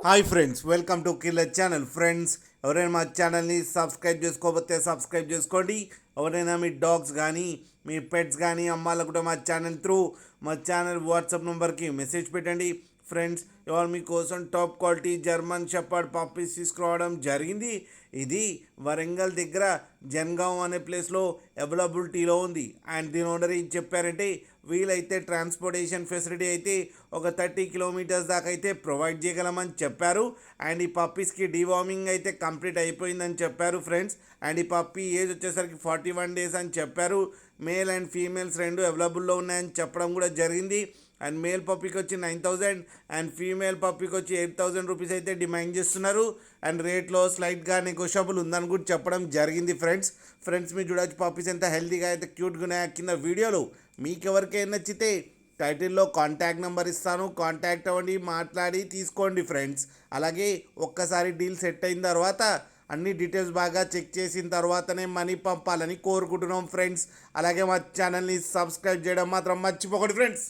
Hi friends, welcome to killer channel. Friends, ఎవరైనా మా ఛానల్ని సబ్స్క్రైబ్ చేసుకోకపోతే సబ్స్క్రైబ్ చేసుకోండి. ఎవరైనా మీ డాగ్స్ కానీ మీ పెట్స్ కానీ అమ్మాలనుకుంటే మా ఛానల్ వాట్సాప్ నెంబర్కి మెసేజ్ పెట్టండి. ఫ్రెండ్స్, ఇవాళ మీకోసం top quality German shepherd puppies తీసుకురావడం జరిగింది. ఇది వరంగల్ దగ్గర జన్గావ్ అనే ప్లేస్లో అవైలబిలిటీలో ఉంది. అండ్ దీని ఓనర్ ఏం చెప్పారంటే, వీలైతే ట్రాన్స్పోర్టేషన్ ఫెసిలిటీ అయితే ఒక 30 కిలోమీటర్స్ దాకా అయితే ప్రొవైడ్ చేయగలమని చెప్పారు. అండ్ ఈ పప్పీస్కి డివార్మింగ్ అయితే కంప్లీట్ అయిపోయిందని చెప్పారు ఫ్రెండ్స్. అండ్ ఈ పప్పీ ఏజ్ వచ్చేసరికి 41 డేస్ అని చెప్పారు. మేల్ అండ్ ఫీమేల్స్ రెండు అవైలబుల్లో ఉన్నాయని చెప్పడం కూడా జరిగింది. అండ్ మేల్ పప్పీకి వచ్చి 9,000 అండ్ ఫీమేల్ పప్పీకి వచ్చి 8,000 రూపీస్ అయితే డిమాండ్ చేస్తున్నారు. అండ్ రేట్లో స్లైట్గా నెగోషియబుల్ ఉందని కూడా చెప్పడం జరిగింది ఫ్రెండ్స్ మీరు చూడవచ్చు పప్పీస్ ఎంత హెల్తీగా అయితే క్యూట్గా ఉన్నాయో కింద వీడియోలో. మీకు ఎవరికైనా నచ్చితే టైటిల్లో కాంటాక్ట్ నెంబర్ ఇస్తాను, కాంటాక్ట్ అవ్వండి, మాట్లాడి తీసుకోండి ఫ్రెండ్స్. అలాగే ఒక్కసారి డీల్ సెట్ అయిన తర్వాత అన్ని డీటెయిల్స్ బాగా చెక్ చేసిన తర్వాతనే మనీ పంపాలని కోరుకుంటున్నాం ఫ్రెండ్స్. అలాగే మా ఛానల్ని సబ్స్క్రైబ్ చేయడం మాత్రం మర్చిపోకండి ఫ్రెండ్స్.